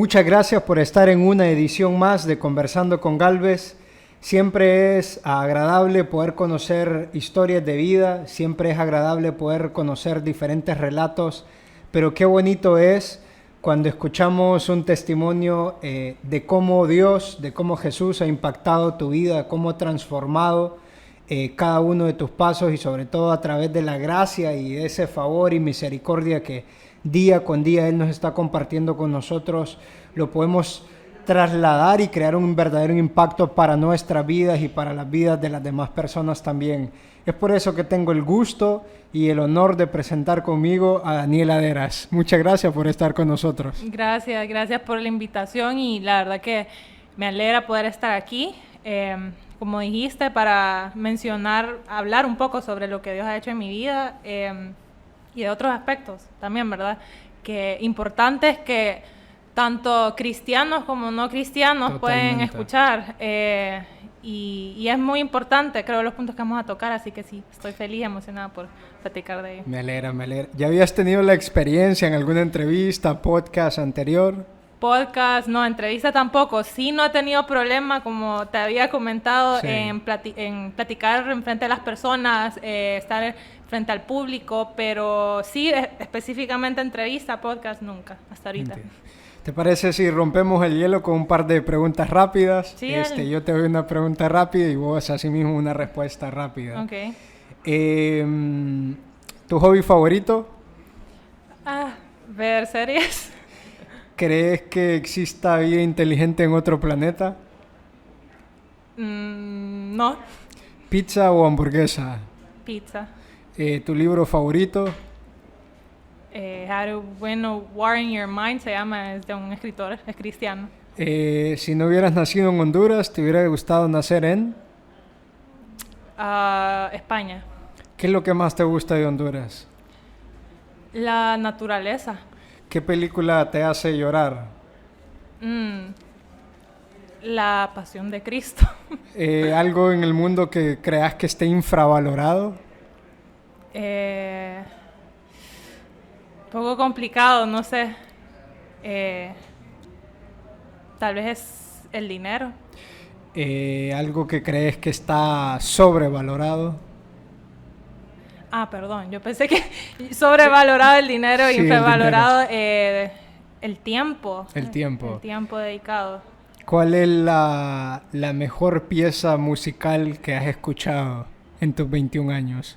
Muchas gracias por estar en una edición más de Conversando con Galvez. Siempre es agradable poder conocer historias de vida, siempre es agradable poder conocer diferentes relatos, pero qué bonito es cuando escuchamos un testimonio de cómo Dios, de cómo Jesús ha impactado tu vida, cómo ha transformado cada uno de tus pasos y sobre todo a través de la gracia y de ese favor y misericordia que día con día Él nos está compartiendo con nosotros, lo podemos trasladar y crear un verdadero impacto para nuestras vidas y para las vidas de las demás personas también. Es por eso que tengo el gusto y el honor de presentar conmigo a Daniela Deras. Muchas gracias por estar con nosotros. Gracias por la invitación y la verdad que me alegra poder estar aquí. Como dijiste, para hablar un poco sobre lo que Dios ha hecho en mi vida y de otros aspectos también, ¿verdad? Que importantes que tanto cristianos como no cristianos pueden escuchar. Y es muy importante, creo, los puntos que vamos a tocar, así que sí, estoy feliz y emocionada por platicar de ello. Me alegra. ¿Ya habías tenido la experiencia en alguna entrevista, podcast anterior? Podcast, no, entrevista tampoco. Sí, no he tenido problema, como te había comentado, sí, en platicar en frente a las personas, estar frente al público, pero sí, específicamente entrevista, podcast, nunca, hasta ahorita. Entiendo. ¿Te parece si rompemos el hielo con un par de preguntas rápidas? Sí, yo te doy una pregunta rápida y vos así mismo una respuesta rápida. Ok. ¿Tu hobby favorito? Ver series. ¿Crees que exista vida inteligente en otro planeta? No. ¿Pizza o hamburguesa? Pizza. ¿Tu libro favorito? How to Win a War in Your Mind, se llama, es de un escritor, es cristiano. Si no hubieras nacido en Honduras, ¿te hubiera gustado nacer en? España. ¿Qué es lo que más te gusta de Honduras? La naturaleza. ¿Qué película te hace llorar? La Pasión de Cristo. ¿Algo en el mundo que creas que esté infravalorado? Poco complicado, no sé. Tal vez es el dinero. ¿Algo que crees que está sobrevalorado? Perdón, yo pensé que sobrevalorado el dinero y infravalorado el tiempo. El tiempo. El tiempo dedicado. ¿Cuál es la mejor pieza musical que has escuchado en tus 21 años?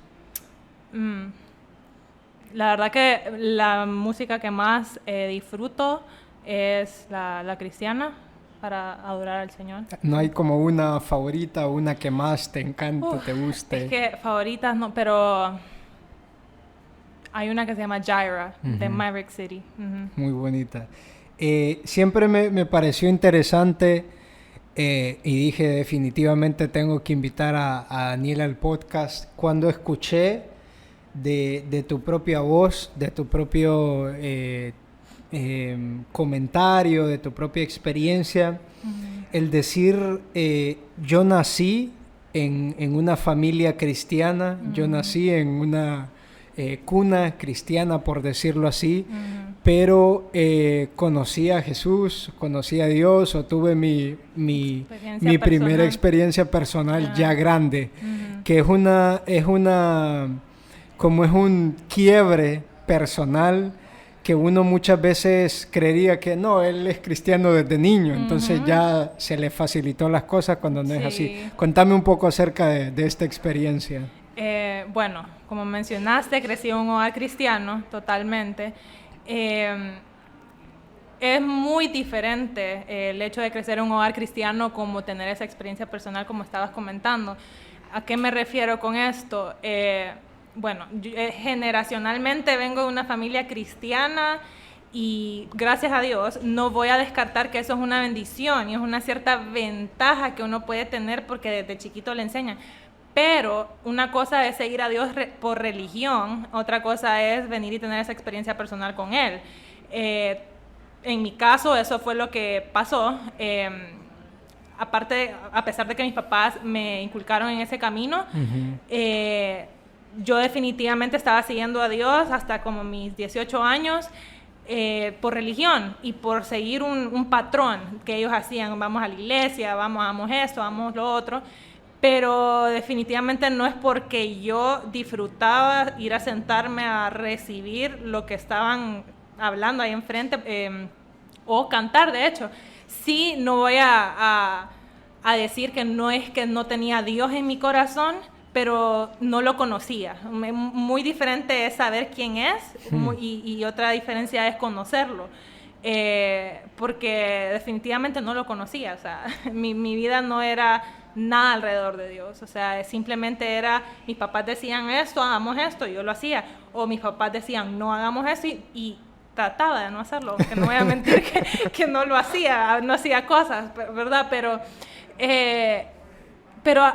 La verdad que la música que más disfruto es la cristiana para adorar al Señor. ¿No hay como una favorita o una que más te encanta, te guste? Es que favoritas no, pero hay una que se llama Gyra, de Maverick City. Muy bonita. Siempre me pareció interesante y dije definitivamente tengo que invitar a Daniela al podcast cuando escuché de tu propia voz, de tu propio comentario, de tu propia experiencia, el decir yo nací en una familia cristiana, yo nací en una cuna cristiana, por decirlo así, pero conocí a Jesús, conocí a Dios o tuve mi primera experiencia personal ya grande, que es un quiebre personal que uno muchas veces creería que no, él es cristiano desde niño, entonces ya se le facilitó las cosas cuando no es así. Contame un poco acerca de esta experiencia. Bueno, como mencionaste, crecí en un hogar cristiano totalmente. Es muy diferente el hecho de crecer en un hogar cristiano como tener esa experiencia personal como estabas comentando. ¿A qué me refiero con esto? Bueno, generacionalmente vengo de una familia cristiana y gracias a Dios no voy a descartar que eso es una bendición y es una cierta ventaja que uno puede tener porque desde chiquito le enseñan. Pero una cosa es seguir a Dios por religión, otra cosa es venir y tener esa experiencia personal con Él. En mi caso eso fue lo que pasó. Aparte, a pesar de que mis papás me inculcaron en ese camino, yo definitivamente estaba siguiendo a Dios hasta como mis 18 años, por religión y por seguir un patrón que ellos hacían. Vamos a la iglesia, hagamos esto, hagamos lo otro. Pero definitivamente no es porque yo disfrutaba ir a sentarme a recibir lo que estaban hablando ahí enfrente, o cantar, de hecho. Sí, no voy a decir que no es que no tenía a Dios en mi corazón, pero no lo conocía. Muy diferente es saber quién es, y otra diferencia es conocerlo. Porque definitivamente no lo conocía. O sea, mi vida no era nada alrededor de Dios. O sea, simplemente era, mis papás decían esto, hagamos esto, y yo lo hacía. O mis papás decían, no hagamos esto, y trataba de no hacerlo, que no voy a mentir que no lo hacía, no hacía cosas, ¿verdad? Pero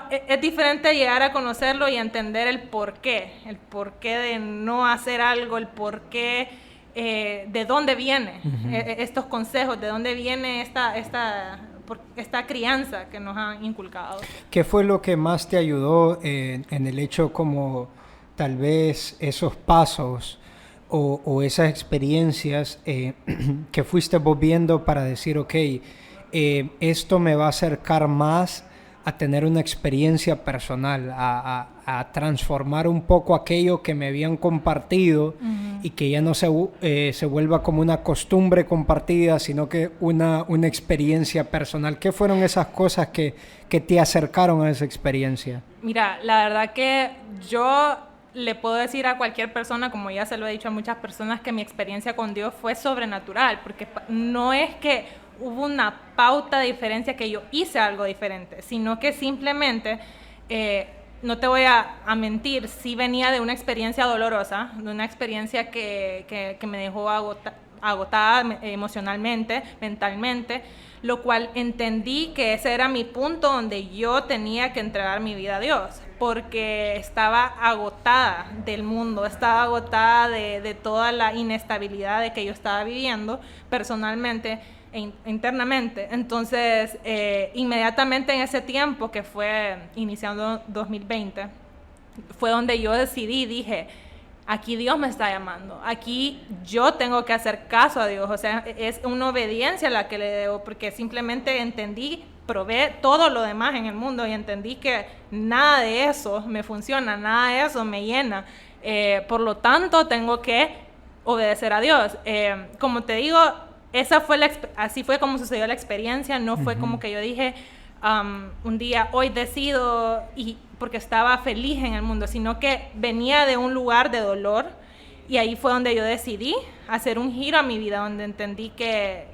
es diferente llegar a conocerlo y entender el porqué de no hacer algo, el porqué, de dónde viene estos consejos, de dónde viene esta crianza que nos han inculcado. ¿Qué fue lo que más te ayudó en el hecho, como tal vez esos pasos o esas experiencias que fuiste vos viendo para decir, ok, esto me va a acercar más a tener una experiencia personal, a transformar un poco aquello que me habían compartido, y que ya no se vuelva como una costumbre compartida, sino que una experiencia personal? ¿Qué fueron esas cosas que te acercaron a esa experiencia? Mira, la verdad que yo le puedo decir a cualquier persona, como ya se lo he dicho a muchas personas, que mi experiencia con Dios fue sobrenatural, porque no es que hubo una pauta de diferencia, que yo hice algo diferente, sino que simplemente, no te voy a mentir, sí venía de una experiencia dolorosa, de una experiencia que me dejó agotada emocionalmente, mentalmente, lo cual entendí que ese era mi punto donde yo tenía que entregar mi vida a Dios, porque estaba agotada del mundo, estaba agotada de toda la inestabilidad de que yo estaba viviendo personalmente e internamente. Entonces, inmediatamente en ese tiempo, que fue iniciando 2020, fue donde yo decidí, dije, aquí Dios me está llamando, aquí yo tengo que hacer caso a Dios. O sea, es una obediencia la que le debo, porque simplemente entendí, probé todo lo demás en el mundo y entendí que nada de eso me funciona, nada de eso me llena. Por lo tanto, tengo que obedecer a Dios. Como te digo, así fue como sucedió la experiencia. No fue como que yo dije, un día, hoy decido, y porque estaba feliz en el mundo, sino que venía de un lugar de dolor, y ahí fue donde yo decidí hacer un giro a mi vida, donde entendí que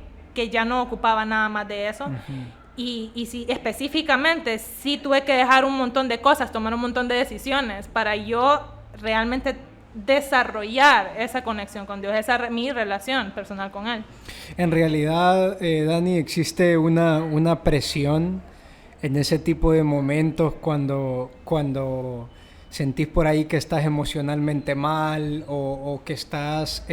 ya no ocupaba nada más de eso. Y sí, específicamente, sí tuve que dejar un montón de cosas, tomar un montón de decisiones para yo realmente desarrollar esa conexión con Dios, mi relación personal con Él. En realidad, Dani, existe una presión en ese tipo de momentos cuando sentís por ahí que estás emocionalmente mal, o que estás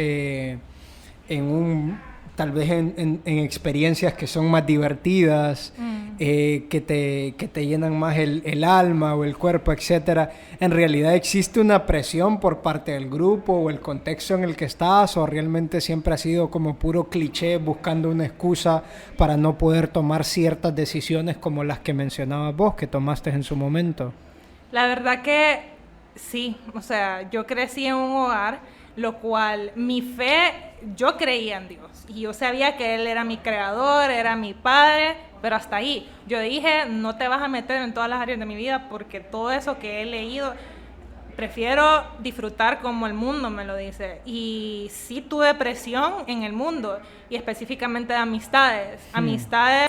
tal vez en experiencias que son más divertidas, que te llenan más el alma o el cuerpo, etcétera. ¿En realidad existe una presión por parte del grupo o el contexto en el que estás, o realmente siempre ha sido como puro cliché buscando una excusa para no poder tomar ciertas decisiones como las que mencionabas vos, que tomaste en su momento? La verdad que sí. O sea, yo crecí en un hogar, lo cual mi fe, yo creía en Dios y yo sabía que Él era mi creador, era mi padre, pero hasta ahí. Yo dije, no te vas a meter en todas las áreas de mi vida, porque todo eso que he leído, prefiero disfrutar como el mundo me lo dice. Y sí tuve presión en el mundo, y específicamente de amistades,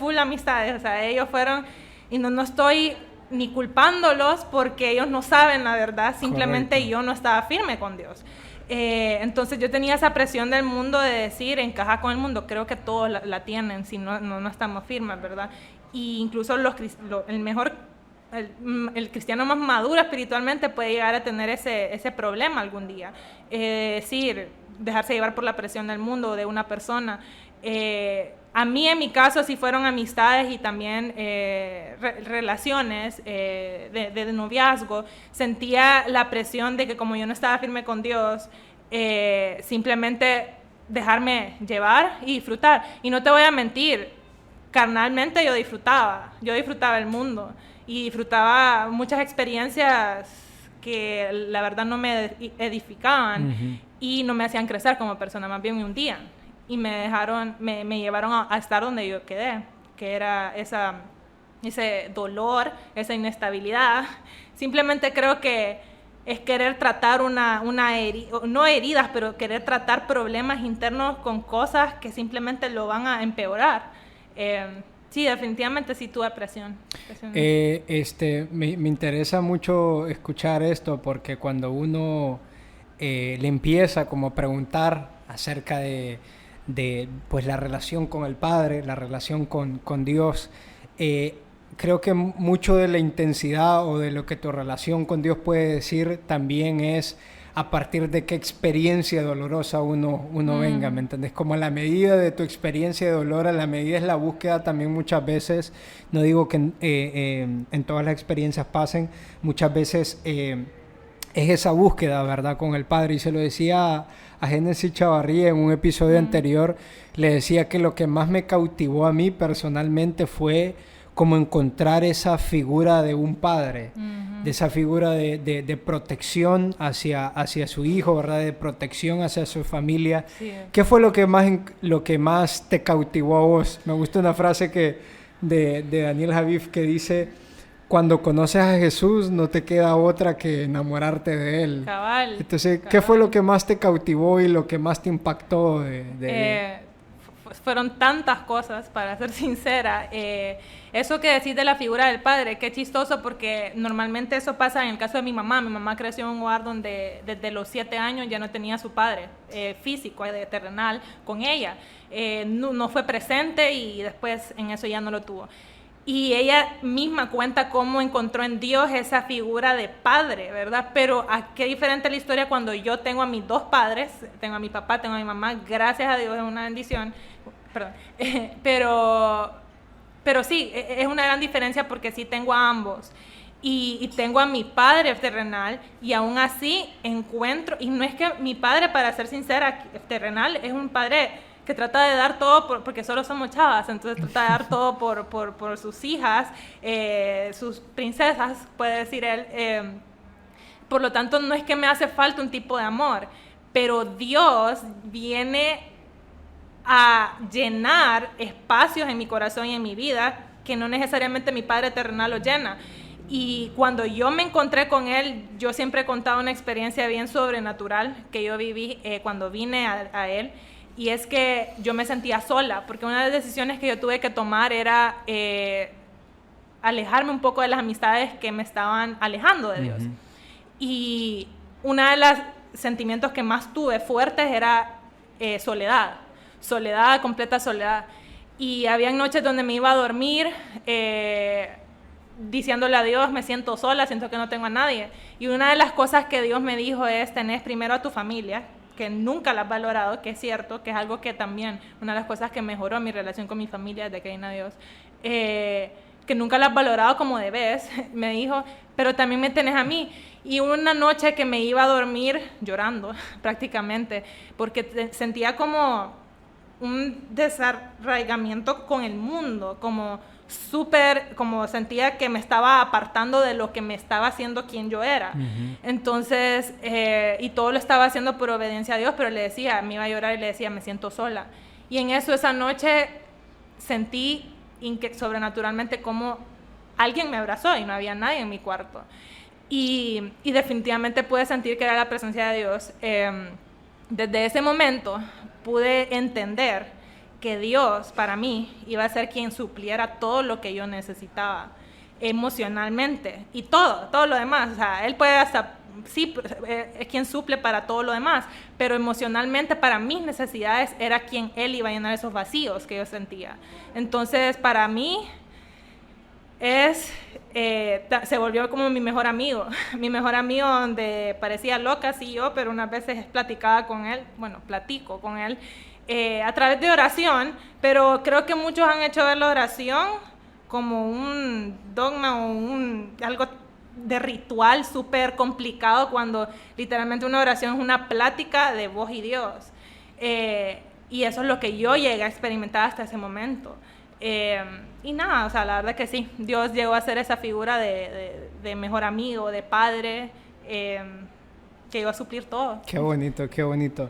full amistades. O sea, ellos fueron, y no estoy ni culpándolos, porque ellos no saben la verdad, simplemente correcto, yo no estaba firme con Dios. Entonces yo tenía esa presión del mundo de decir, encaja con el mundo. Creo que todos la tienen, si no estamos firmes, ¿verdad? Y incluso el cristiano más maduro espiritualmente puede llegar a tener ese problema algún día. Decir, dejarse llevar por la presión del mundo o de una persona. A mí, en mi caso, sí fueron amistades y también relaciones de noviazgo. Sentía la presión de que, como yo no estaba firme con Dios, simplemente dejarme llevar y disfrutar. Y no te voy a mentir, carnalmente yo disfrutaba el mundo y disfrutaba muchas experiencias que la verdad no me edificaban y no me hacían crecer como persona, más bien me hundían y me llevaron a estar donde yo quedé, que era ese dolor, esa inestabilidad. Simplemente creo que es querer tratar no heridas, pero querer tratar problemas internos con cosas que simplemente lo van a empeorar. Sí, definitivamente sí tuve presión. Me interesa mucho escuchar esto porque cuando uno le empieza como a preguntar acerca de pues la relación con el Padre, la relación con Dios, creo que mucho de la intensidad o de lo que tu relación con Dios puede decir también es a partir de qué experiencia dolorosa uno venga, ¿me entendés? Como a la medida de tu experiencia de dolor, a la medida es la búsqueda también muchas veces, no digo que en todas las experiencias pasen, muchas veces es esa búsqueda, ¿verdad? Con el Padre, y se lo decía a Génesis Chavarría en un episodio anterior, le decía que lo que más me cautivó a mí personalmente fue como encontrar esa figura de un padre, de esa figura de protección hacia su hijo, ¿verdad? De protección hacia su familia. Sí. ¿Qué fue lo que más te cautivó a vos? Me gusta una frase de Daniel Javif que dice: cuando conoces a Jesús no te queda otra que enamorarte de Él. Cabal. Entonces, ¿qué fue lo que más te cautivó y lo que más te impactó de fueron tantas cosas, para ser sincera. Eso que decís de la figura del padre, qué chistoso, porque normalmente eso pasa en el caso de mi mamá. Mi mamá creció en un hogar donde desde los 7 años ya no tenía a su padre físico, terrenal, con ella. No fue presente y después en eso ya no lo tuvo. Y ella misma cuenta cómo encontró en Dios esa figura de padre, ¿verdad? Pero qué diferente la historia cuando yo tengo a mis 2 padres, tengo a mi papá, tengo a mi mamá, gracias a Dios, es una bendición. Perdón. Pero sí, es una gran diferencia porque sí tengo a ambos. Y tengo a mi padre terrenal y aún así encuentro, y no es que mi padre, para ser sincera, terrenal, es un padre que trata de dar todo porque solo somos chavas, entonces trata de dar todo por sus hijas, sus princesas, puede decir él. Por lo tanto, no es que me hace falta un tipo de amor, pero Dios viene a llenar espacios en mi corazón y en mi vida que no necesariamente mi padre terrenal lo llena. Y cuando yo me encontré con él, yo siempre he contado una experiencia bien sobrenatural que yo viví cuando vine a él. Y es que yo me sentía sola, porque una de las decisiones que yo tuve que tomar era alejarme un poco de las amistades que me estaban alejando de Dios. Y uno de los sentimientos que más tuve fuertes era soledad, completa soledad. Y había noches donde me iba a dormir diciéndole a Dios, me siento sola, siento que no tengo a nadie. Y una de las cosas que Dios me dijo es: tenés primero a tu familia, que nunca la has valorado, que es cierto, que es algo que también, una de las cosas que mejoró mi relación con mi familia desde que vine a Dios, que nunca la has valorado como debes, me dijo, pero también me tenés a mí. Y una noche que me iba a dormir llorando prácticamente, porque sentía como un desarraigamiento con el mundo, como sentía que me estaba apartando de lo que me estaba haciendo quien yo era. Entonces, y todo lo estaba haciendo por obediencia a Dios, pero me iba a llorar y le decía, me siento sola. Y en eso, esa noche, sentí sobrenaturalmente como alguien me abrazó y no había nadie en mi cuarto. Y definitivamente pude sentir que era la presencia de Dios. Desde ese momento pude entender que Dios para mí iba a ser quien supliera todo lo que yo necesitaba emocionalmente y todo lo demás. O sea, Él puede hasta, sí, es quien suple para todo lo demás, pero emocionalmente para mis necesidades era quien Él iba a llenar esos vacíos que yo sentía. Entonces, para mí se volvió como mi mejor amigo donde parecía loca, sí yo, pero unas veces platico con él a través de oración, pero creo que muchos han hecho ver la oración como un dogma o algo de ritual súper complicado, cuando literalmente una oración es una plática de vos y Dios. Y eso es lo que yo llegué a experimentar hasta ese momento. Y nada, o sea, la verdad que sí, Dios llegó a ser esa figura de mejor amigo, de padre, que iba a suplir todo. Qué bonito, qué bonito.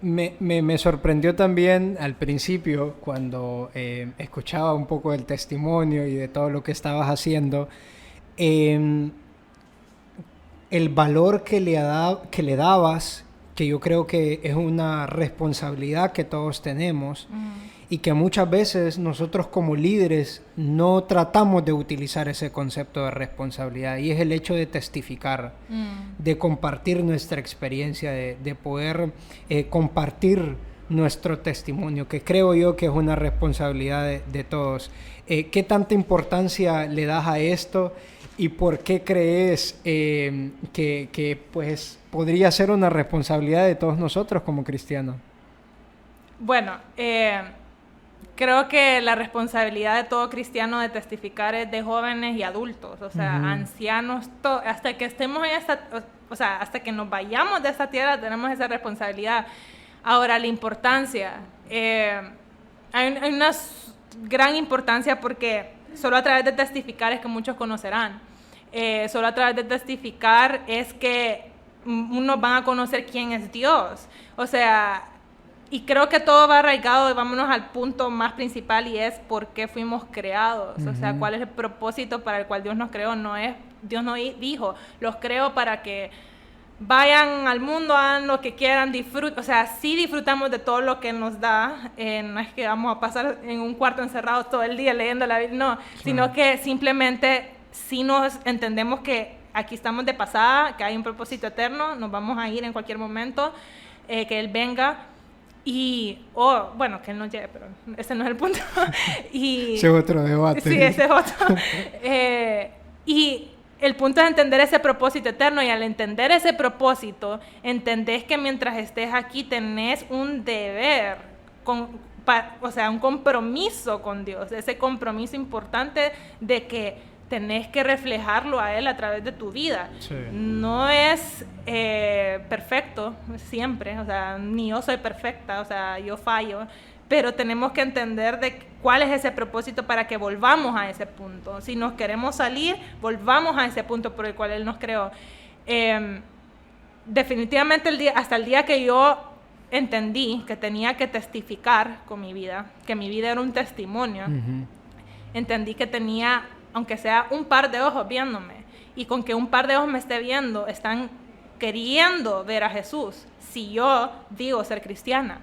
Me sorprendió también al principio cuando escuchaba un poco del testimonio y de todo lo que estabas haciendo, el valor que le dabas, que yo creo que es una responsabilidad que todos tenemos y que muchas veces nosotros como líderes no tratamos de utilizar ese concepto de responsabilidad, y es el hecho de testificar, de compartir nuestra experiencia, de poder compartir nuestro testimonio, que creo yo que es una responsabilidad de todos. ¿Qué tanta importancia le das a esto y por qué crees que pues podría ser una responsabilidad de todos nosotros como cristianos? Bueno, creo que la responsabilidad de todo cristiano de testificar es de jóvenes y adultos, o sea, ancianos, hasta que estemos en esta, o sea, hasta que nos vayamos de esta tierra tenemos esa responsabilidad. Ahora, la importancia, hay una gran importancia porque solo a través de testificar es que muchos conocerán. Solo a través de testificar es que unos van a conocer quién es Dios. O sea, y creo que todo va arraigado, y vámonos al punto más principal, y es por qué fuimos creados. O sea, cuál es el propósito para el cual Dios nos creó. Dios no dijo, los creo para que vayan al mundo, hagan lo que quieran, disfruten. O sea, sí disfrutamos de todo lo que nos da. No es que vamos a pasar en un cuarto encerrados todo el día leyendo la Biblia, no, sino que simplemente sí nos entendemos que aquí estamos de pasada, que hay un propósito eterno, nos vamos a ir en cualquier momento, que Él venga. Y, bueno, que Él nos lleve, pero ese no es el punto. Ese es otro debate. Sí, ese es otro. Y el punto es entender ese propósito eterno, y al entender ese propósito, entendés que mientras estés aquí tenés un deber, o sea, un compromiso con Dios, ese compromiso importante de que tenés que reflejarlo a Él a través de tu vida. Sí. No es perfecto siempre, o sea, ni yo soy perfecta, o sea, yo fallo, pero tenemos que entender de cuál es ese propósito para que volvamos a ese punto. Si nos queremos salir, volvamos a ese punto por el cual Él nos creó. Definitivamente hasta el día que yo entendí que tenía que testificar con mi vida, que mi vida era un testimonio, entendí que tenía, aunque sea un par de ojos viéndome, y con que un par de ojos me esté viendo, están queriendo ver a Jesús, si yo digo ser cristiana.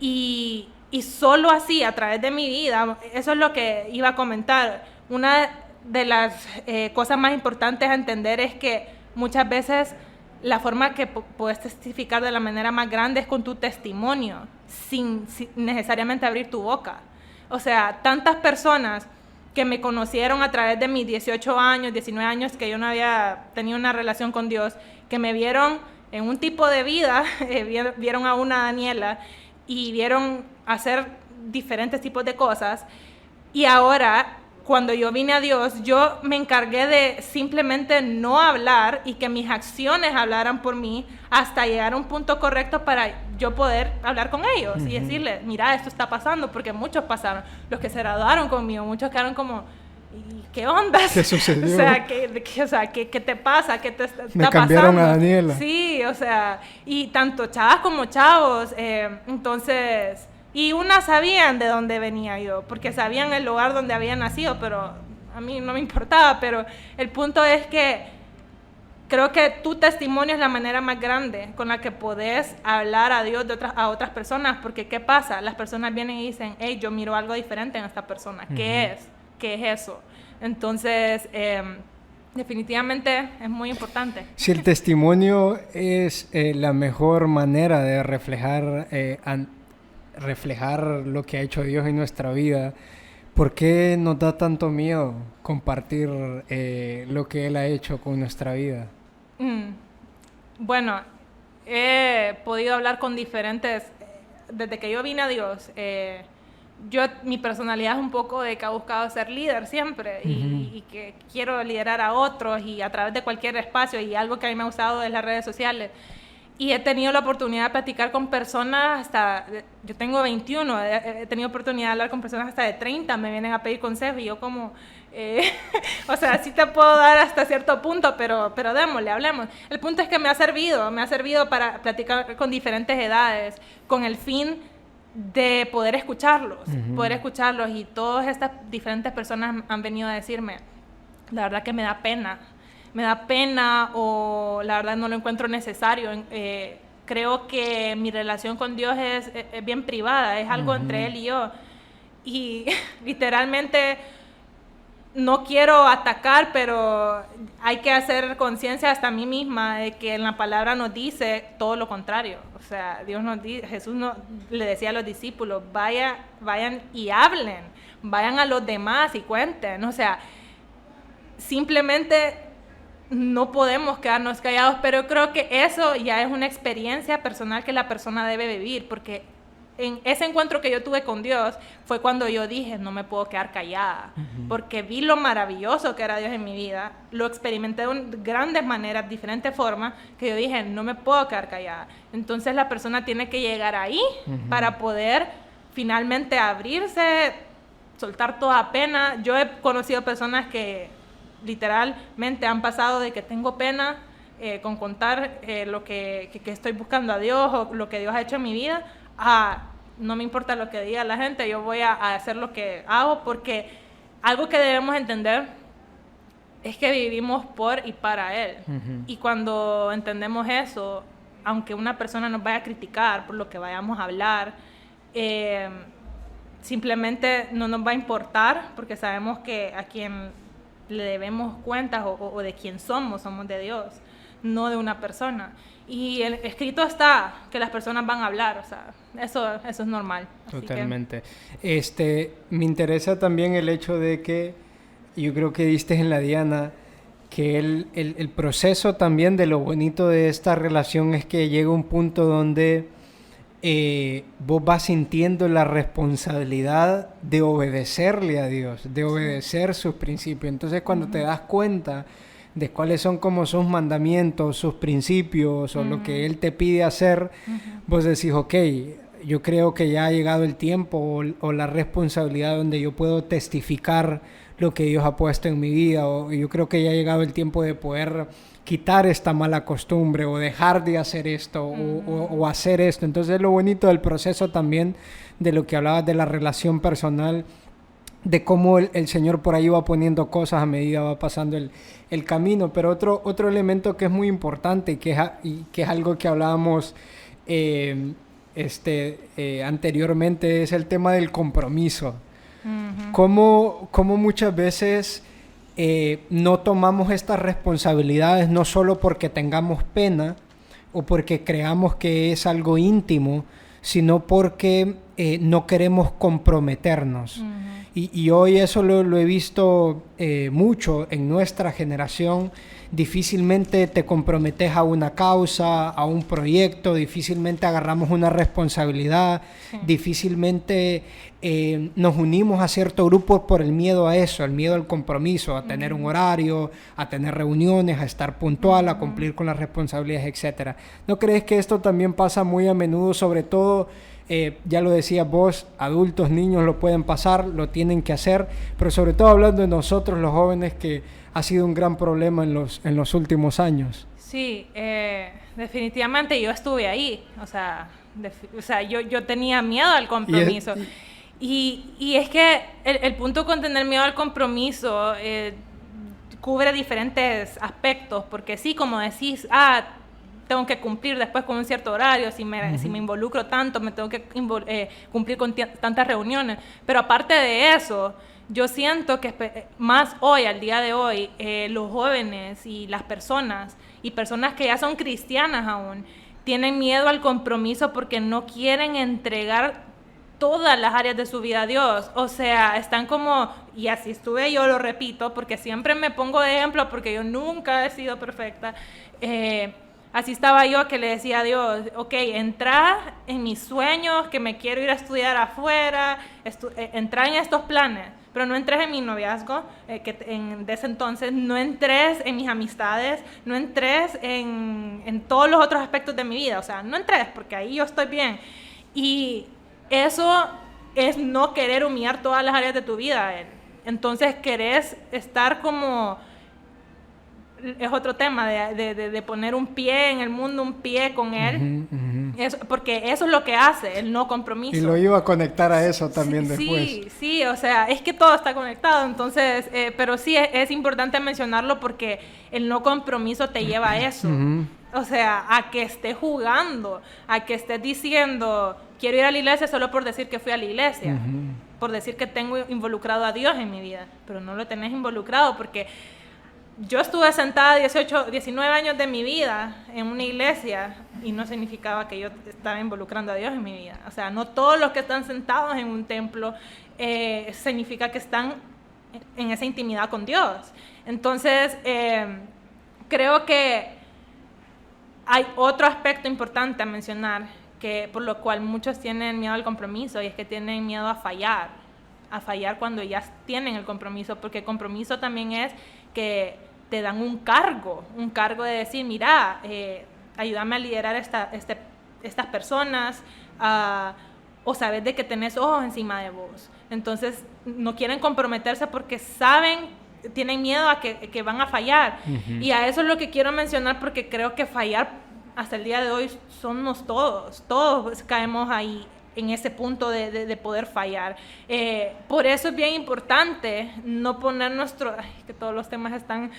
Y solo así, a través de mi vida, eso es lo que iba a comentar. Una de las cosas más importantes a entender es que muchas veces la forma que puedes testificar de la manera más grande es con tu testimonio, sin necesariamente abrir tu boca. O sea, tantas personas que me conocieron a través de mis 18 años, 19 años, que yo no había tenido una relación con Dios, que me vieron en un tipo de vida, vieron a una Daniela y vieron hacer diferentes tipos de cosas, y ahora, cuando yo vine a Dios, yo me encargué de simplemente no hablar y que mis acciones hablaran por mí hasta llegar a un punto correcto para yo poder hablar con ellos y decirles, mira, esto está pasando, porque muchos pasaron, los que se graduaron conmigo, muchos quedaron como, ¿qué onda? ¿Qué sucedió? O sea, ¿qué te pasa? ¿Qué te está pasando? Me cambiaron a Daniela. Sí, o sea, y tanto chavas como chavos, entonces... Y unas sabían de dónde venía yo, porque sabían el lugar donde había nacido, pero a mí no me importaba. Pero el punto es que creo que tu testimonio es la manera más grande con la que podés hablar a Dios a otras personas, porque ¿qué pasa? Las personas vienen y dicen, hey, yo miro algo diferente en esta persona. ¿Qué es? ¿Qué es eso? Entonces, definitivamente es muy importante. Si el testimonio es la mejor manera de reflejar lo que ha hecho Dios en nuestra vida, ¿por qué nos da tanto miedo compartir lo que Él ha hecho con nuestra vida? Bueno, he podido hablar con diferentes, desde que yo vine a Dios, mi personalidad es un poco de que ha buscado ser líder siempre, y que quiero liderar a otros y a través de cualquier espacio, y algo que a mí me ha gustado es las redes sociales. Y he tenido la oportunidad de platicar con personas yo tengo 21, he tenido oportunidad de hablar con personas hasta de 30, me vienen a pedir consejos y yo como, o sea, sí te puedo dar hasta cierto punto, pero démosle, hablemos. El punto es que me ha servido para platicar con diferentes edades, con el fin de poder escucharlos, y todas estas diferentes personas han venido a decirme, la verdad que me da pena o la verdad no lo encuentro necesario. Creo que mi relación con Dios es bien privada, es algo entre Él y yo. Y literalmente no quiero atacar, pero hay que hacer conciencia hasta a mí misma de que en la palabra nos dice todo lo contrario. O sea, Jesús le decía a los discípulos, vayan y hablen, vayan a los demás y cuenten. O sea, simplemente no podemos quedarnos callados, pero creo que eso ya es una experiencia personal que la persona debe vivir, porque en ese encuentro que yo tuve con Dios fue cuando yo dije, no me puedo quedar callada, porque vi lo maravilloso que era Dios en mi vida, lo experimenté de grandes maneras, diferentes formas, que yo dije, no me puedo quedar callada. Entonces la persona tiene que llegar ahí para poder finalmente abrirse, soltar toda pena. Yo he conocido personas que literalmente han pasado de que tengo pena con contar lo que estoy buscando a Dios o lo que Dios ha hecho en mi vida, no me importa lo que diga la gente, yo voy a hacer lo que hago, porque algo que debemos entender es que vivimos por y para Él. Y cuando entendemos eso, aunque una persona nos vaya a criticar por lo que vayamos a hablar, simplemente no nos va a importar, porque sabemos que a quien le debemos cuentas o de quién somos de Dios, no de una persona. Y el escrito está que las personas van a hablar, o sea, eso es normal. Totalmente. Me interesa también el hecho de que yo creo que diste en la diana que el proceso también de lo bonito de esta relación es que llega un punto donde vos vas sintiendo la responsabilidad de obedecerle a Dios, de obedecer sus principios. Entonces cuando te das cuenta de cuáles son como sus mandamientos, sus principios o lo que Él te pide hacer, vos decís, ok, yo creo que ya ha llegado el tiempo o la responsabilidad donde yo puedo testificar lo que Dios ha puesto en mi vida, o yo creo que ya ha llegado el tiempo de poder quitar esta mala costumbre o dejar de hacer esto o hacer esto. Entonces lo bonito del proceso también de lo que hablabas de la relación personal, de cómo el Señor por ahí va poniendo cosas a medida va pasando el camino. Pero otro elemento que es muy importante y que es algo que hablábamos anteriormente es el tema del compromiso. Cómo muchas veces no tomamos estas responsabilidades no solo porque tengamos pena o porque creamos que es algo íntimo, sino porque no queremos comprometernos. Y hoy eso lo he visto mucho en nuestra generación. Difícilmente te comprometes a una causa, a un proyecto, difícilmente agarramos una responsabilidad, difícilmente nos unimos a cierto grupo por el miedo a eso, el miedo al compromiso, a tener un horario, a tener reuniones, a estar puntual, a cumplir con las responsabilidades, etc. ¿No crees que esto también pasa muy a menudo, sobre todo, ya lo decías vos, adultos, niños lo pueden pasar, lo tienen que hacer, pero sobre todo hablando de nosotros los jóvenes, que ha sido un gran problema en los últimos años? Sí, definitivamente yo estuve ahí, o sea yo tenía miedo al compromiso. Y es que el punto con tener miedo al compromiso cubre diferentes aspectos, porque sí, como decís, tengo que cumplir después con un cierto horario, si me involucro tanto, me tengo que cumplir con tantas reuniones. Pero aparte de eso, yo siento que más hoy, al día de hoy, los jóvenes y las personas que ya son cristianas aún, tienen miedo al compromiso porque no quieren entregar todas las áreas de su vida a Dios. O sea, están como, y así estuve yo, lo repito, porque siempre me pongo de ejemplo, porque yo nunca he sido perfecta. Así estaba yo, que le decía a Dios, ok, entra en mis sueños, que me quiero ir a estudiar afuera, entra en estos planes, pero no entres en mi noviazgo, de ese entonces, no entres en mis amistades, no entres en todos los otros aspectos de mi vida, o sea, no entres porque ahí yo estoy bien. Y eso es no querer humillar todas las áreas de tu vida. Entonces querés estar como... Es otro tema de poner un pie en el mundo, un pie con él, porque eso es lo que hace, el no compromiso. Y lo iba a conectar a eso también después. Sí, o sea, es que todo está conectado, entonces, pero sí es importante mencionarlo porque el no compromiso te lleva a eso. O sea, a que estés jugando, a que estés diciendo, quiero ir a la iglesia solo por decir que fui a la iglesia, por decir que tengo involucrado a Dios en mi vida, pero no lo tenés involucrado porque... Yo estuve sentada 19 años de mi vida en una iglesia y no significaba que yo estaba involucrando a Dios en mi vida. O sea, no todos los que están sentados en un templo significa que están en esa intimidad con Dios. Entonces, creo que hay otro aspecto importante a mencionar, por lo cual muchos tienen miedo al compromiso, y es que tienen miedo a fallar cuando ya tienen el compromiso, porque el compromiso también es que te dan un cargo de decir, mira, ayúdame a liderar estas personas, o sabes de que tenés ojos encima de vos. Entonces, no quieren comprometerse porque tienen miedo a que van a fallar. Y a eso es lo que quiero mencionar, porque creo que fallar hasta el día de hoy somos todos caemos ahí, en ese punto de poder fallar. Por eso es bien importante no poner que todos los temas están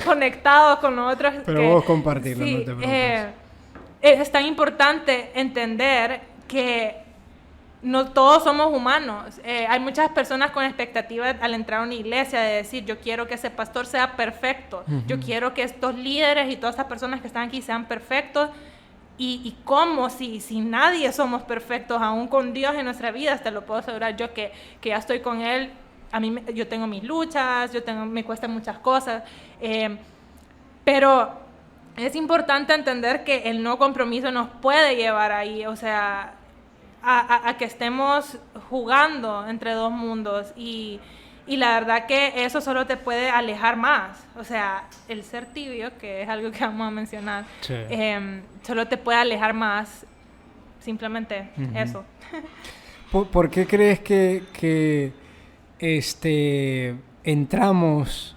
conectados con los otros. Pero vos compartirlo, sí, no te preocupes. Es tan importante entender que no todos somos humanos. Hay muchas personas con expectativas al entrar a una iglesia de decir, yo quiero que ese pastor sea perfecto, yo quiero que estos líderes y todas estas personas que están aquí sean perfectos. Y cómo si nadie somos perfectos, aún con Dios en nuestra vida, te lo puedo asegurar yo que ya estoy con Él. Yo tengo mis luchas, me cuestan muchas cosas, pero es importante entender que el no compromiso nos puede llevar ahí, o sea, a que estemos jugando entre dos mundos, y la verdad que eso solo te puede alejar más. O sea, el ser tibio, que es algo que vamos a mencionar, sí, solo te puede alejar más, simplemente eso. ¿Por qué crees que entramos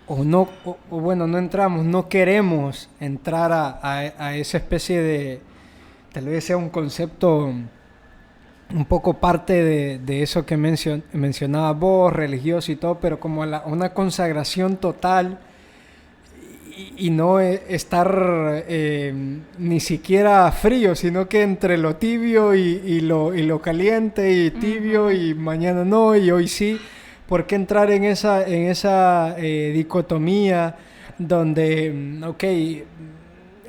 no queremos entrar a esa especie de, tal vez sea un concepto un poco parte de eso que mencionabas vos, religioso y todo, pero como una consagración total y no estar ni siquiera frío, sino que entre lo tibio y lo caliente, y tibio y mañana no y hoy sí? ¿Por qué entrar en esa dicotomía donde, ok,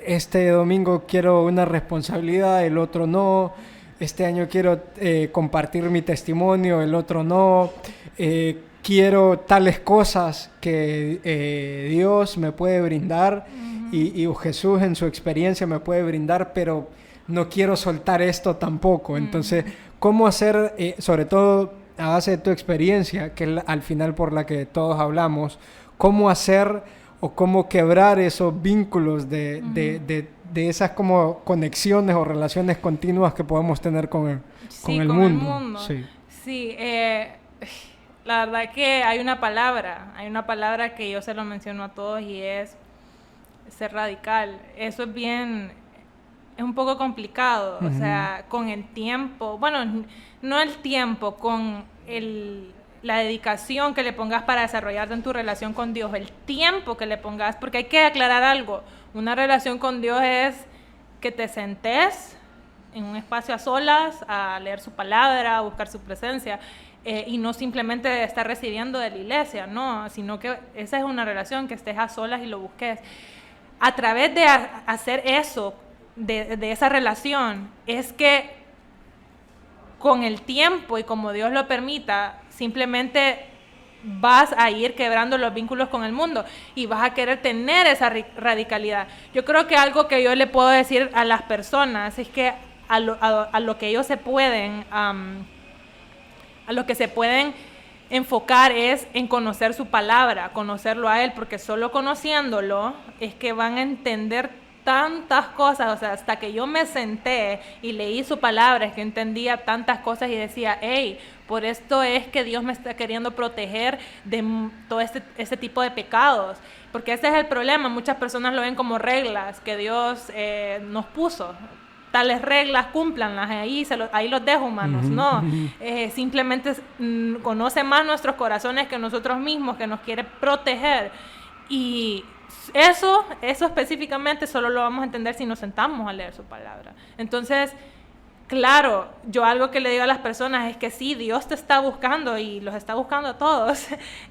este domingo quiero una responsabilidad, el otro no? Este año quiero compartir mi testimonio, el otro no. Quiero tales cosas que Dios me puede brindar y Jesús en su experiencia me puede brindar, pero no quiero soltar esto tampoco. Entonces, ¿cómo hacer, sobre todo a base de tu experiencia, que es al final por la que todos hablamos, cómo hacer o cómo quebrar esos vínculos de esas como conexiones o relaciones continuas que podemos tener con el mundo? Sí, la verdad que hay una palabra que yo se lo menciono a todos, y es ser radical. Eso es un poco complicado, o sea, con el tiempo, bueno, no el tiempo, con la dedicación que le pongas para desarrollarte en tu relación con Dios, el tiempo que le pongas, porque hay que aclarar algo. Una relación con Dios es que te sentes en un espacio a solas, a leer su palabra, a buscar su presencia, y no simplemente estar recibiendo de la iglesia, no, sino que esa es una relación que estés a solas y lo busques. A través de hacer eso, de esa relación, es que con el tiempo y como Dios lo permita, simplemente vas a ir quebrando los vínculos con el mundo y vas a querer tener esa radicalidad. Yo creo que algo que yo le puedo decir a las personas es que a lo que ellos se pueden, a lo que se pueden enfocar es en conocer su palabra, conocerlo a Él, porque solo conociéndolo es que van a entender tantas cosas. O sea, hasta que yo me senté y leí su palabra, es que entendía tantas cosas y decía, hey, por esto es que Dios me está queriendo proteger de todo este tipo de pecados, porque ese es el problema. Muchas personas lo ven como reglas que Dios nos puso. Tales reglas, cúmplanlas, ahí los dejo, humanos. No, simplemente conoce más nuestros corazones que nosotros mismos, que nos quiere proteger. Y eso específicamente solo lo vamos a entender si nos sentamos a leer su palabra. Entonces, claro, yo algo que le digo a las personas es que sí, Dios te está buscando y los está buscando a todos.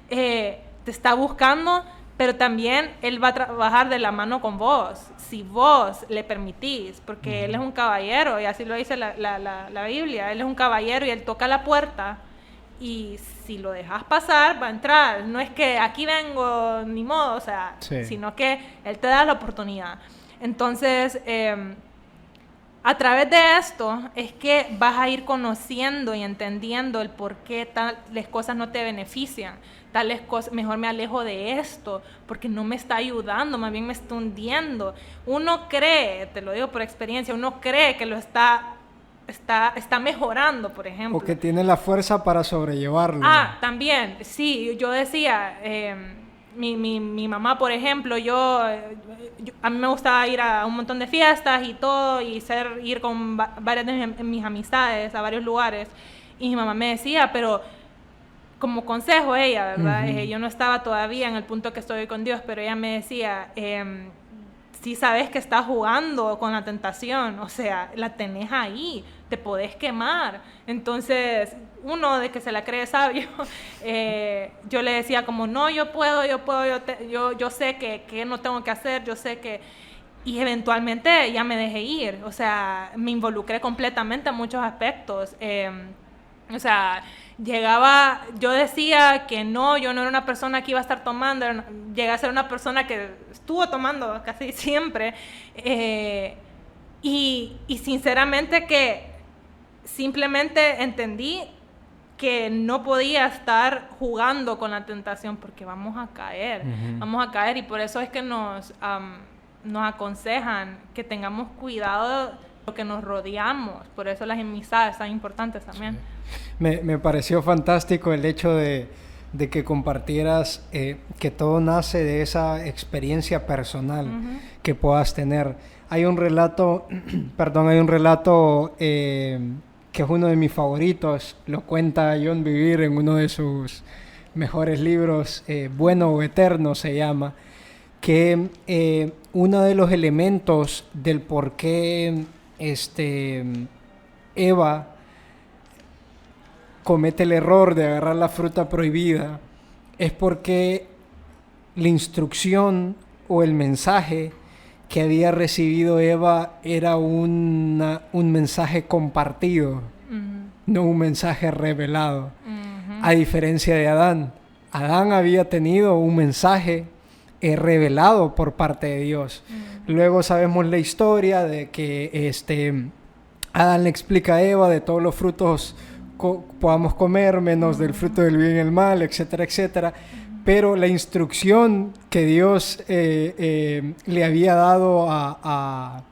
Te está buscando, pero también Él va a trabajar de la mano con vos, si vos le permitís, porque Él es un caballero, y así lo dice la Biblia. Él es un caballero y Él toca la puerta, y si lo dejas pasar, va a entrar. No es que aquí vengo, ni modo, o sea, sino que Él te da la oportunidad. Entonces, a través de esto es que vas a ir conociendo y entendiendo el por qué tales cosas no te benefician. Tales cosas, mejor me alejo de esto, porque no me está ayudando, más bien me está hundiendo. Uno cree, te lo digo por experiencia, uno cree que lo está mejorando, por ejemplo. O que tiene la fuerza para sobrellevarlo. También, sí, yo decía, mi mamá, por ejemplo, a mí me gustaba ir a un montón de fiestas y todo, y ir con varias de mis amistades a varios lugares, y mi mamá me decía, pero como consejo ella, ¿verdad? Yo no estaba todavía en el punto que estoy con Dios, pero ella me decía, si sabes que estás jugando con la tentación, o sea, la tenés ahí, te podés quemar. Entonces, uno de que se la cree sabio, yo le decía como, no, yo sé que no tengo que hacer, yo sé que... Y eventualmente ya me dejé ir, o sea, me involucré completamente en muchos aspectos. O sea, yo decía que no, yo no era una persona que iba a estar tomando, llegué a ser una persona que estuvo tomando casi siempre, y sinceramente que simplemente entendí que no podía estar jugando con la tentación, porque vamos a caer, y por eso es que nos aconsejan que tengamos cuidado de lo que nos rodeamos. Por eso las amistades son importantes también. Me pareció fantástico el hecho de que compartieras que todo nace de esa experiencia personal que puedas tener. Hay un relato, que es uno de mis favoritos, lo cuenta John Bevere en uno de sus mejores libros, Bueno o Eterno se llama, que uno de los elementos del por qué Eva comete el error de agarrar la fruta prohibida es porque la instrucción o el mensaje que había recibido Eva era un mensaje compartido, no un mensaje revelado. A diferencia de Adán. Adán había tenido un mensaje revelado por parte de Dios. Luego sabemos la historia de que Adán le explica a Eva de todos los frutos podamos comer, menos del fruto del bien y el mal, etcétera, etcétera. Pero la instrucción que Dios le había dado a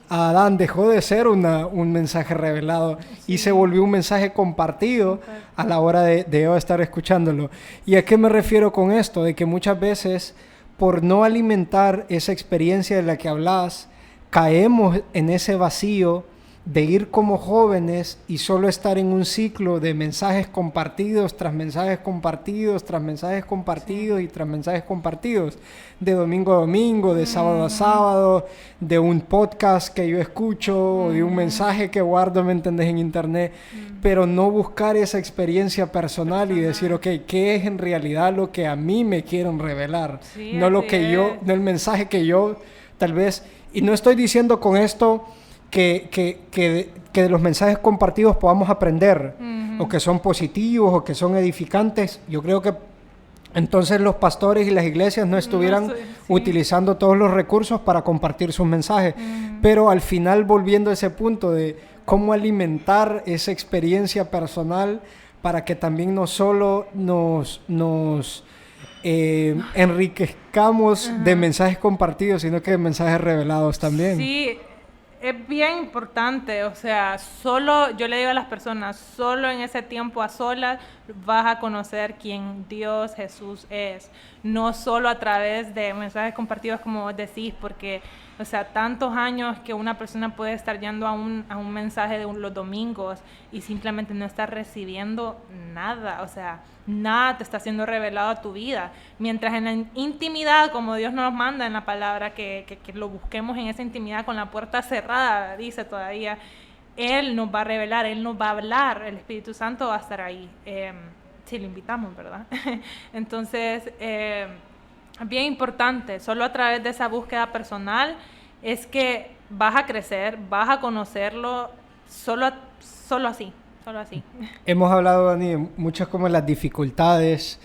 Adán dejó de ser un mensaje revelado y se volvió un mensaje compartido a la hora de Eva estar escuchándolo. ¿Y a qué me refiero con esto? De que muchas veces, por no alimentar esa experiencia de la que hablas, caemos en ese vacío de ir como jóvenes y solo estar en un ciclo de mensajes compartidos, tras mensajes compartidos, tras mensajes compartidos y tras mensajes compartidos, de domingo a domingo, de sábado a sábado, de un podcast que yo escucho, de un mensaje que guardo, ¿me entendés?, en internet, pero no buscar esa experiencia personal y decir, ok, ¿qué es en realidad lo que a mí me quieren revelar? Sí, no lo que yo, no el mensaje que yo tal vez, y no estoy diciendo con esto que de los mensajes compartidos podamos aprender, o que son positivos, o que son edificantes. Yo creo que entonces los pastores y las iglesias no estuvieran utilizando todos los recursos para compartir sus mensajes. Pero al final, volviendo a ese punto de cómo alimentar esa experiencia personal para que también no solo nos enriquezcamos de mensajes compartidos, sino que de mensajes revelados también. Sí, es bien importante, o sea, solo, yo le digo a las personas, solo en ese tiempo a solas vas a conocer quién Dios Jesús es, no solo a través de mensajes compartidos como vos decís, porque, o sea, tantos años que una persona puede estar yendo a un mensaje de los domingos y simplemente no estar recibiendo nada, o sea, nada te está siendo revelado a tu vida, mientras en la intimidad, como Dios nos manda en la palabra, que lo busquemos en esa intimidad con la puerta cerrada, dice todavía, Él nos va a revelar, Él nos va a hablar, el Espíritu Santo va a estar ahí, si lo invitamos, ¿verdad? Entonces, bien importante, solo a través de esa búsqueda personal es que vas a crecer, vas a conocerlo, solo así. Hemos hablado, Dani, de muchas como las dificultades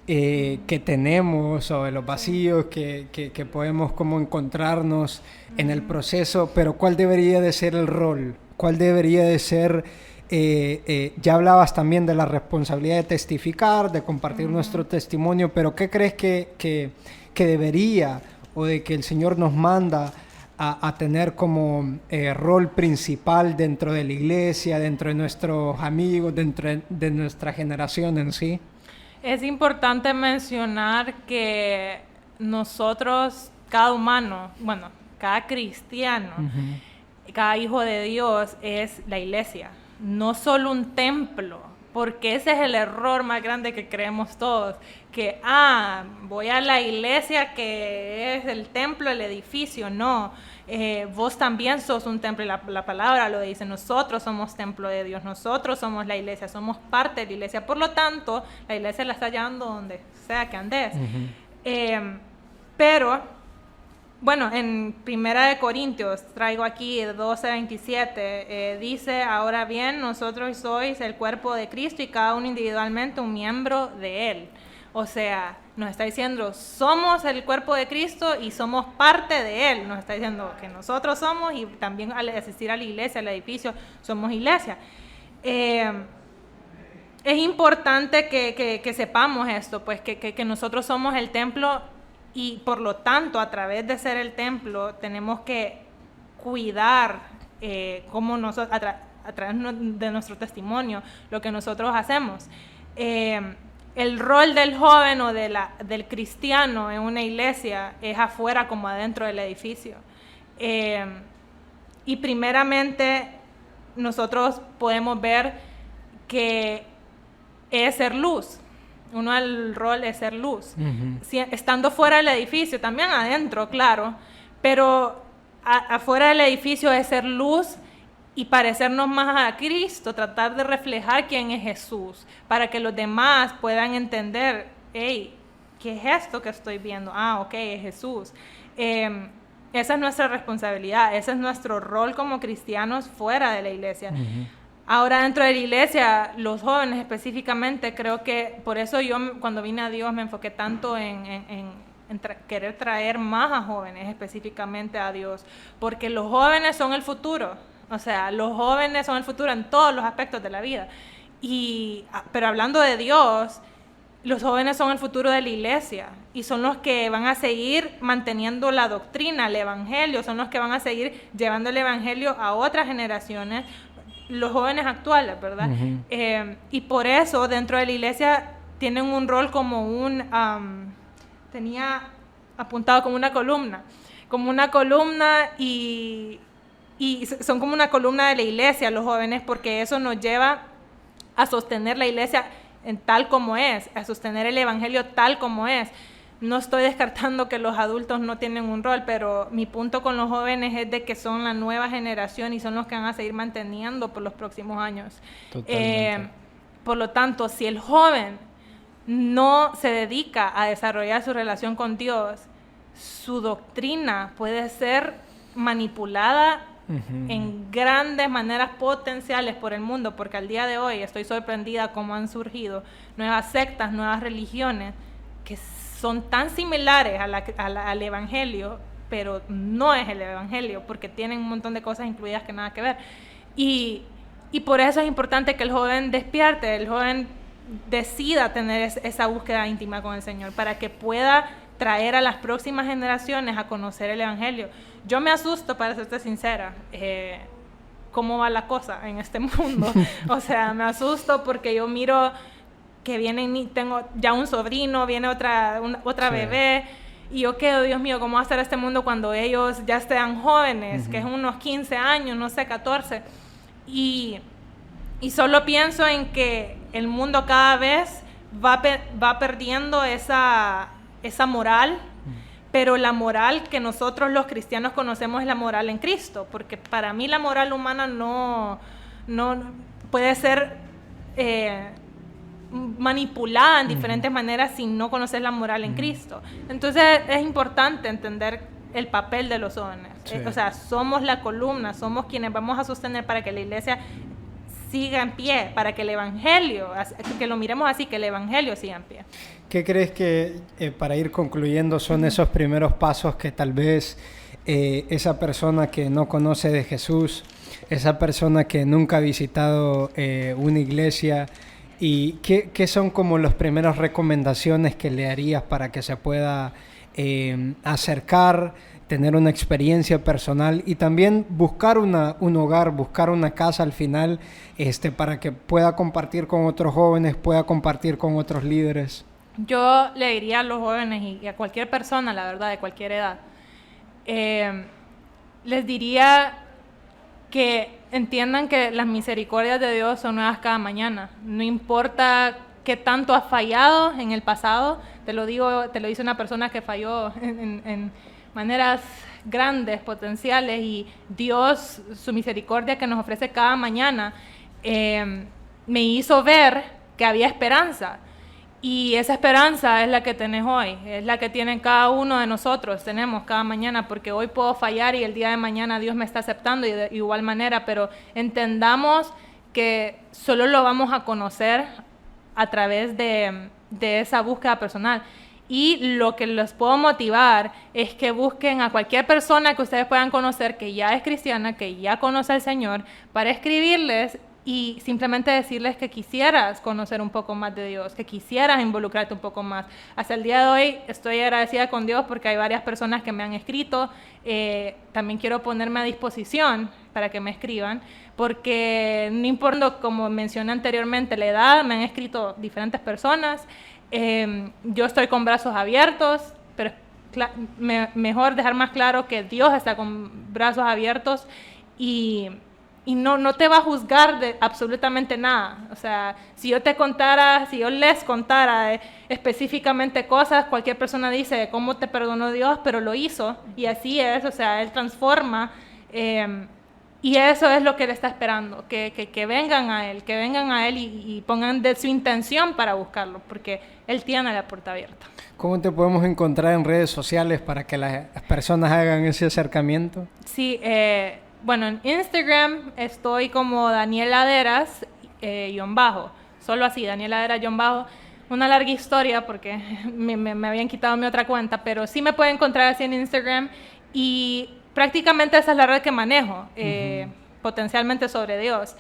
que tenemos o de los vacíos que podemos como encontrarnos en el proceso, pero ¿cuál debería de ser el rol? ¿Cuál debería de ser? Ya hablabas también de la responsabilidad de testificar, de compartir nuestro testimonio, pero ¿qué crees que debería o de que el Señor nos manda a tener como rol principal dentro de la iglesia, dentro de nuestros amigos, dentro de nuestra generación en sí? Es importante mencionar que nosotros, cada humano, bueno, cada cristiano, cada hijo de Dios es la iglesia, no solo un templo, porque ese es el error más grande que creemos todos, que voy a la iglesia que es el templo, el edificio. No, vos también sos un templo, y la palabra lo dice, nosotros somos templo de Dios, nosotros somos la iglesia, somos parte de la iglesia, por lo tanto la iglesia la está llevando donde sea que andes. Pero bueno, en Primera de Corintios, traigo aquí 12:27, dice, ahora bien, nosotros sois el cuerpo de Cristo y cada uno individualmente un miembro de Él. O sea, nos está diciendo, somos el cuerpo de Cristo y somos parte de Él. Nos está diciendo que nosotros somos, y también al asistir a la iglesia, al edificio, somos iglesia. Es importante que sepamos esto, pues que nosotros somos el templo. Y por lo tanto, a través de ser el templo, tenemos que cuidar cómo nosotros, a través de nuestro testimonio, lo que nosotros hacemos. El rol del joven o del cristiano en una iglesia es afuera como adentro del edificio. Y primeramente, nosotros podemos ver que es ser luz. Uno del rol es ser luz, estando fuera del edificio, también adentro, claro, pero afuera del edificio es ser luz y parecernos más a Cristo, tratar de reflejar quién es Jesús, para que los demás puedan entender, hey, ¿qué es esto que estoy viendo? Ok, es Jesús. Esa es nuestra responsabilidad, ese es nuestro rol como cristianos fuera de la iglesia. Ahora, dentro de la iglesia, los jóvenes específicamente, creo que por eso yo cuando vine a Dios me enfoqué tanto en querer traer más a jóvenes específicamente a Dios, porque los jóvenes son el futuro, o sea, los jóvenes son el futuro en todos los aspectos de la vida. Pero hablando de Dios, los jóvenes son el futuro de la iglesia y son los que van a seguir manteniendo la doctrina, el evangelio, son los que van a seguir llevando el evangelio a otras generaciones, los jóvenes actuales, ¿verdad? Y por eso dentro de la iglesia tienen un rol como tenía apuntado como una columna y son como una columna de la iglesia los jóvenes, porque eso nos lleva a sostener la iglesia en tal como es, a sostener el evangelio tal como es. No estoy descartando que los adultos no tienen un rol, pero mi punto con los jóvenes es de que son la nueva generación y son los que van a seguir manteniendo por los próximos años. Por lo tanto, si el joven no se dedica a desarrollar su relación con Dios, su doctrina puede ser manipulada en grandes maneras potenciales por el mundo, porque al día de hoy estoy sorprendida cómo han surgido nuevas sectas, nuevas religiones que son tan similares al evangelio, pero no es el evangelio, porque tienen un montón de cosas incluidas que nada que ver. Y Y por eso es importante que el joven despierte, el joven decida tener esa búsqueda íntima con el Señor, para que pueda traer a las próximas generaciones a conocer el Evangelio. Yo me asusto, para serte sincera, cómo va la cosa en este mundo. O sea, me asusto porque yo miro que vienen, tengo ya un sobrino, viene otra sí. bebé, y yo quedo, Dios mío, ¿cómo va a estar este mundo cuando ellos ya estén jóvenes, que es unos 15 años, no sé, 14? Y solo pienso en que el mundo cada vez va perdiendo esa moral, pero la moral que nosotros los cristianos conocemos es la moral en Cristo, porque para mí la moral humana no puede ser manipulada en diferentes maneras si no conoces la moral en Cristo. Entonces es importante entender el papel de los jóvenes. Sí. O sea, somos la columna, somos quienes vamos a sostener para que la iglesia siga en pie, para que el evangelio, que lo miremos así, que el evangelio siga en pie. ¿Qué crees que, para ir concluyendo, son esos primeros pasos que tal vez esa persona que no conoce de Jesús, esa persona que nunca ha visitado una iglesia, y qué son como las primeras recomendaciones que le harías para que se pueda acercar, tener una experiencia personal y también buscar un hogar, buscar una casa al final, para que pueda compartir con otros jóvenes, pueda compartir con otros líderes? Yo le diría a los jóvenes y a cualquier persona, la verdad, de cualquier edad, les diría que entiendan que las misericordias de Dios son nuevas cada mañana. No importa qué tanto has fallado en el pasado, te lo dice una persona que falló en maneras grandes, potenciales, y Dios, su misericordia que nos ofrece cada mañana, me hizo ver que había esperanza. Y esa esperanza es la que tenés hoy, es la que tienen cada uno de nosotros, tenemos cada mañana, porque hoy puedo fallar y el día de mañana Dios me está aceptando y de igual manera, pero entendamos que solo lo vamos a conocer a través de esa búsqueda personal. Y lo que les puedo motivar es que busquen a cualquier persona que ustedes puedan conocer que ya es cristiana, que ya conoce al Señor, para escribirles y simplemente decirles que quisieras conocer un poco más de Dios, que quisieras involucrarte un poco más. Hasta el día de hoy estoy agradecida con Dios porque hay varias personas que me han escrito. También quiero ponerme a disposición para que me escriban, porque no importa, como mencioné anteriormente, la edad, me han escrito diferentes personas. Yo estoy con brazos abiertos, pero mejor dejar más claro que Dios está con brazos abiertos y no te va a juzgar de absolutamente nada. O sea, si yo les contara específicamente cosas, cualquier persona dice cómo te perdonó Dios, pero lo hizo, y así es. O sea, Él transforma, y eso es lo que Él está esperando, que vengan a Él y pongan de su intención para buscarlo, porque Él tiene la puerta abierta. ¿Cómo te podemos encontrar en redes sociales para que las personas hagan ese acercamiento? Sí, bueno, en Instagram estoy como Daniel Laderas, _ solo así, Daniel Laderas, _ una larga historia porque me habían quitado mi otra cuenta, pero sí me pueden encontrar así en Instagram, y prácticamente esa es la red que manejo, potencialmente sobre Dios.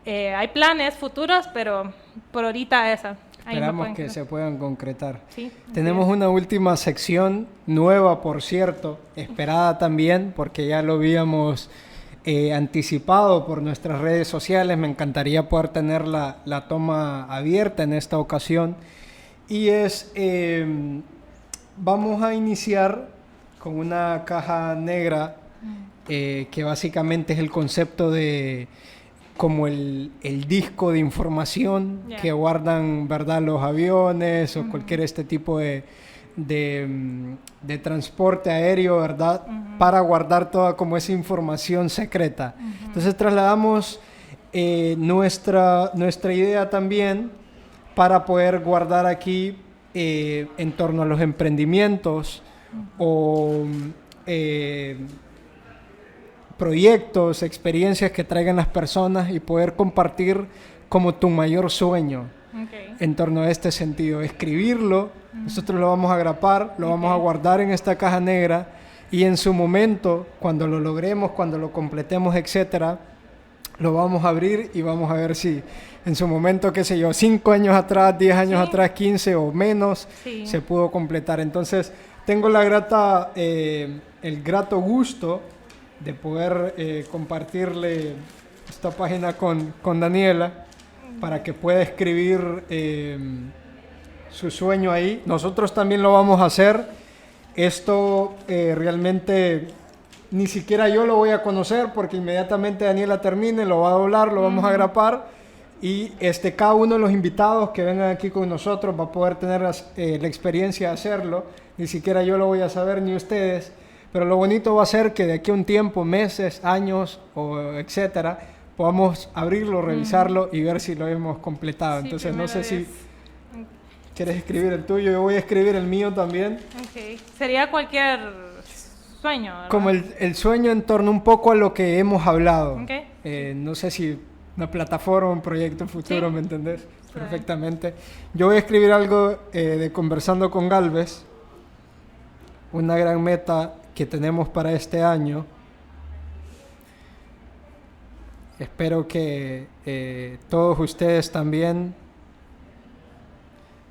Hay planes futuros, pero por ahorita esa. Esperamos que se puedan concretar. Sí, tenemos una última sección, nueva por cierto, esperada también, porque ya lo habíamos anticipado por nuestras redes sociales. Me encantaría poder tener la toma abierta en esta ocasión. Y vamos a iniciar con una caja negra, que básicamente es el concepto de como el disco de información que guardan, ¿verdad?, los aviones o cualquier tipo de transporte aéreo, ¿verdad?, para guardar toda como esa información secreta. Entonces trasladamos nuestra idea también para poder guardar aquí en torno a los emprendimientos o proyectos, experiencias que traigan las personas, y poder compartir como tu mayor sueño en torno a este sentido. Escribirlo, nosotros lo vamos a grapar, lo vamos a guardar en esta caja negra, y en su momento, cuando lo logremos, cuando lo completemos, etcétera, lo vamos a abrir y vamos a ver si en su momento, qué sé yo, 5 años atrás, 10 años atrás, 15 o menos, se pudo completar. Entonces, tengo el grato gusto de poder compartirle esta página con Daniela para que pueda escribir su sueño ahí. Nosotros también lo vamos a hacer. Esto realmente ni siquiera yo lo voy a conocer porque inmediatamente Daniela termine, lo va a doblar, lo vamos a grapar y cada uno de los invitados que vengan aquí con nosotros va a poder tener la experiencia de hacerlo. Ni siquiera yo lo voy a saber ni ustedes, pero lo bonito va a ser que de aquí a un tiempo, meses, años o etcétera, podamos abrirlo, revisarlo y ver si lo hemos completado. Sí, entonces no sé si quieres escribir el tuyo, yo voy a escribir el mío también. Okay. Sería cualquier sueño, ¿verdad? Como el sueño en torno un poco a lo que hemos hablado. Okay. No sé si una plataforma, un proyecto futuro, ¿me entendés? Perfectamente. Yo voy a escribir algo de Conversando con Galvez, una gran meta que tenemos para este año. Espero que todos ustedes también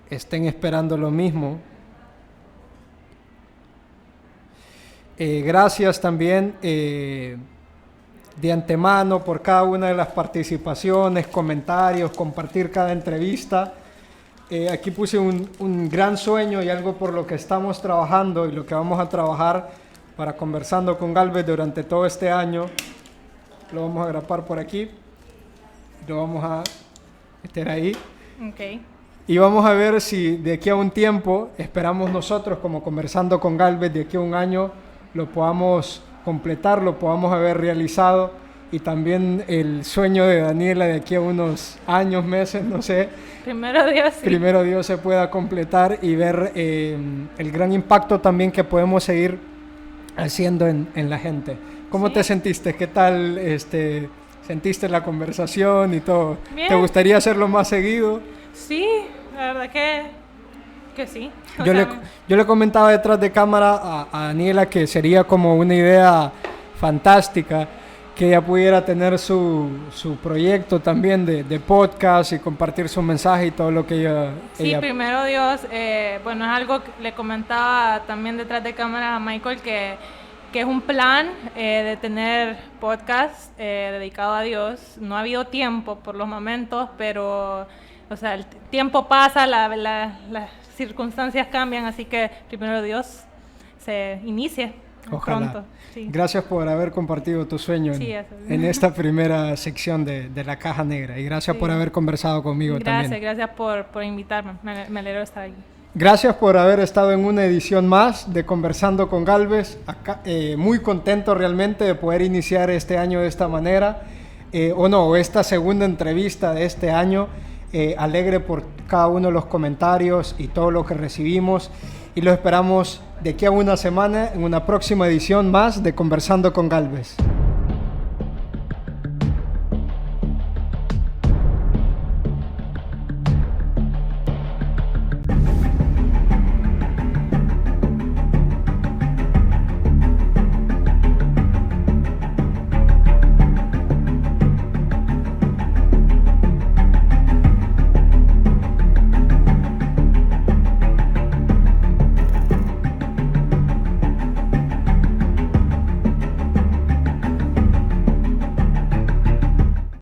estén esperando lo mismo. Gracias también de antemano por cada una de las participaciones, comentarios, compartir cada entrevista. Aquí puse un gran sueño y algo por lo que estamos trabajando y lo que vamos a trabajar para Conversando con Galvez durante todo este año. Lo vamos a grapar por aquí, lo vamos a meter ahí. Okay. Y vamos a ver si de aquí a un tiempo, esperamos nosotros como Conversando con Galvez, de aquí a un año lo podamos completar, lo podamos haber realizado, y también el sueño de Daniela de aquí a unos años, meses, no sé. Primero Dios, sí. Primero Dios se pueda completar y ver el gran impacto también que podemos seguir haciendo en la gente. ¿Cómo te sentiste? ¿Qué tal sentiste la conversación y todo? Bien. ¿Te gustaría hacerlo más seguido? Sí, la verdad que sí. Yo le comentaba detrás de cámara a Daniela que sería como una idea fantástica que ella pudiera tener su proyecto también de podcast y compartir su mensaje y todo lo que ella... Sí, primero Dios, bueno, es algo que le comentaba también detrás de cámara a Michael que es un plan de tener podcast dedicado a Dios. No ha habido tiempo por los momentos, pero o sea, el tiempo pasa, las circunstancias cambian, así que primero Dios se inicie. Ojalá. Pronto. Sí. Gracias por haber compartido tu sueño en esta primera sección de La Caja Negra, y gracias por haber conversado conmigo también. Gracias por invitarme, me alegro de estar aquí. Gracias por haber estado en una edición más de Conversando con Galvez. Acá, muy contento realmente de poder iniciar este año de esta manera, esta segunda entrevista de este año. Alegre por cada uno de los comentarios y todo lo que recibimos, y lo esperamos de aquí a una semana en una próxima edición más de Conversando con Galvez.